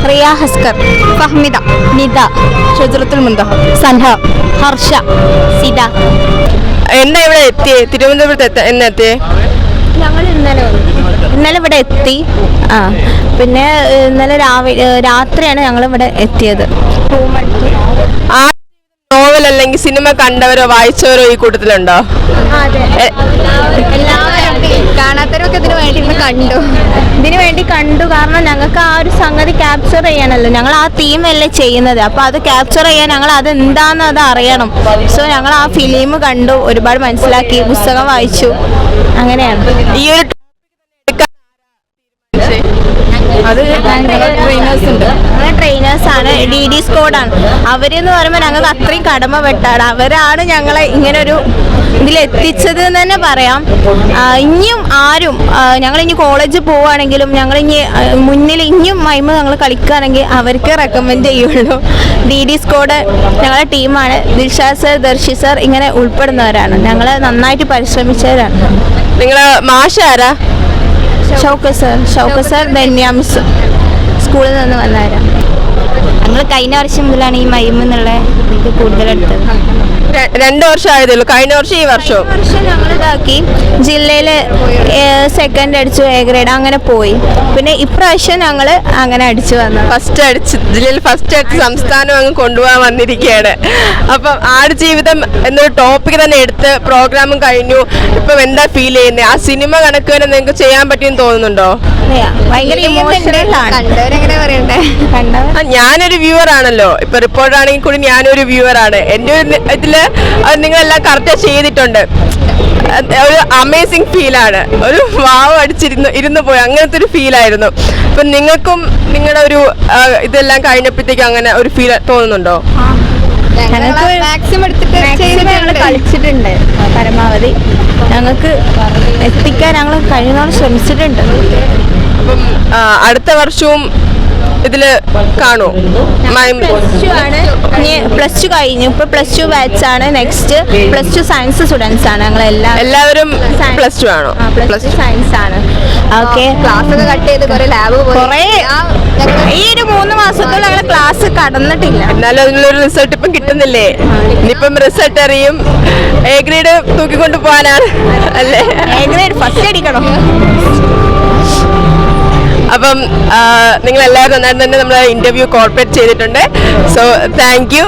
റിയ ഹസ്കർ, ഫഹ്മിദ, നിദ, ഷജറത്തുൽ മുന്തഹ, സൻഹ, ഹർഷ, സിദ. എന്നാ ഇവിടെ എത്തിയേ? തിരുവനന്തപുരത്ത് എന്നാ എത്തിയേ? ഞങ്ങൾ ഇന്നലെ ഇവിടെ എത്തി. പിന്നെ ഇന്നലെ രാത്രിയാണ് ഞങ്ങൾ ഇവിടെ എത്തിയത്. ആ നോവൽ അല്ലെങ്കിൽ സിനിമ കണ്ടവരോ വായിച്ചവരോ ഈ കൂട്ടത്തിലുണ്ടോ? കാണാത്തവരൊക്കെ ഇതിനു വേണ്ടി കണ്ടു. കാരണം ഞങ്ങൾക്ക് ആ ഒരു സംഗതി ക്യാപ്ചർ ചെയ്യാനല്ലോ, ഞങ്ങൾ ആ തീമല്ലേ ചെയ്യുന്നത്. അപ്പോൾ അത് ക്യാപ്ചർ ചെയ്യാൻ ഞങ്ങൾ അത് എന്താണെന്ന് അത് അറിയണം. സോ ഞങ്ങൾ ആ ഫിലിം കണ്ടു, ഒരുപാട് മനസ്സിലാക്കി, പുസ്തകം വായിച്ചു. അങ്ങനെയാണ് ഈ ഒരു അത് ട്രെയിനേഴ്സാണ്, DD സ്ക്വാഡാണ്. അവരെന്ന് പറയുമ്പോൾ ഞങ്ങൾക്ക് അത്രയും കടമപ്പെട്ടാണ്. അവരാണ് ഞങ്ങളെ ഇങ്ങനൊരു ഇതിലെത്തിച്ചത് എന്ന് തന്നെ പറയാം. ഇനിയും ആരും ഞങ്ങളിനി കോളേജിൽ പോവുകയാണെങ്കിലും ഞങ്ങളിനി മുന്നിൽ ഇനിയും മൈമ ഞങ്ങൾ കളിക്കുകയാണെങ്കിൽ അവർക്ക് റെക്കമെൻഡ് ചെയ്യുള്ളൂ. DD സ്ക്വാഡ് ഞങ്ങളുടെ ടീമാണ്. ദിൽഷാദ് സർ, ദർശി സർ ഇങ്ങനെ ഉൾപ്പെടുന്നവരാണ്. ഞങ്ങൾ നന്നായിട്ട് പരിശ്രമിച്ചവരാണ്. നിങ്ങളെ മാഷ് ആരാ? ഷൗക്കത്ത് സർ, ധന്യ മിസ് സ്കൂളിൽ നിന്ന് വന്നവരാണ്. ഞങ്ങൾ കഴിഞ്ഞ വർഷം മുതലാണ് ഈ മൈം എന്നുള്ള ഇത് കൂടുതലെടുത്തത്. 2 വർഷം ആയതേ ഉള്ളൂ. കഴിഞ്ഞ വർഷം ഈ വർഷം ഞങ്ങൾ ഇതാക്കി ജില്ലയിൽ സെക്കൻഡ് അടിച്ചു, A ഗ്രേഡ് അങ്ങനെ പോയി. പിന്നെ ഇപ്രാവശ്യം ഞങ്ങൾ അങ്ങനെ അടിച്ചു വന്നു. ജില്ലയിൽ ഫസ്റ്റ് അടിച്ച് സംസ്ഥാനം അങ്ങ് കൊണ്ടുപോകാൻ വന്നിരിക്കുകയാണ്. അപ്പം ആടുജീവിതം എന്നൊരു ടോപ്പിക് തന്നെ എടുത്ത് പ്രോഗ്രാമും കഴിഞ്ഞു. ഇപ്പം എന്താ ഫീൽ ചെയ്യുന്നത്? ആ സിനിമ കണക്ക് തന്നെ നിങ്ങൾക്ക് ചെയ്യാൻ പറ്റിയെന്ന് തോന്നുന്നുണ്ടോ? ഭയങ്കര ഇമോഷണലാണ്. ഞാനൊരു വ്യൂവർ ആണല്ലോ. ഇപ്പൊ റിപ്പോർട്ടർ ആണെങ്കിൽ കൂടി ഞാനൊരു വ്യൂവർ ആണ്. എൻ്റെ ഒരു ഇതില് അത് നിങ്ങളെല്ലാം കറക്റ്റ് ചെയ്തിട്ടുണ്ട്. ഒരു അമേസിങ് ഫീലാണ്. ഒരു വാവ് ഇരുന്ന് പോയി അങ്ങനത്തെ ഒരു ഫീലായിരുന്നു. അപ്പൊ നിങ്ങൾക്കും നിങ്ങളുടെ ഒരു ഇതെല്ലാം കഴിഞ്ഞപ്പോഴത്തേക്കും അങ്ങനെ ഒരു ഫീൽ തോന്നുന്നുണ്ടോ? ഞങ്ങൾ കളിച്ചിട്ടുണ്ട് പരമാവധി. ഞങ്ങൾക്ക് എത്തിക്കാൻ ഞങ്ങൾ കഴിയുന്നോളം ശ്രമിച്ചിട്ടുണ്ട്. അപ്പം അടുത്ത വർഷവും ഇതില് കാണോ? പ്ലസ് ടു കഴിഞ്ഞു. ഇപ്പൊ പ്ലസ് 2 ബാച്ചാണ്. നെക്സ്റ്റ് പ്ലസ് 2 സയൻസ് സ്റ്റുഡൻസ് ആണ്. എല്ലാവരും പ്ലസ് 2 ആണോ? പ്ലസ് 2 സയൻസ് ആണ്. ഓക്കെ, ക്ലാസ് ഒക്കെ കട്ട് ചെയ്ത് കുറെ ഈ ഒരു 3 മാസത്തോളം ഞങ്ങൾ ക്ലാസ് കടന്നിട്ടില്ല. എന്നാലും അതിനുള്ളൊരു റിസൾട്ട് ഇപ്പം കിട്ടുന്നില്ലേ? ഇനിയിപ്പം റിസൾട്ട് അറിയും. A ഗ്രേഡ് തൂക്കിക്കൊണ്ട് പോകാനാണ് അല്ലേ? A ഗ്രേഡ് ഫസ്റ്റ് അടിക്കണം. അപ്പം നിങ്ങൾ എല്ലാവരും നന്നായിട്ട് തന്നെ നമ്മളെ ഇന്റർവ്യൂ കോർപ്പറേറ്റ് ചെയ്തിട്ടുണ്ട്. So thank you.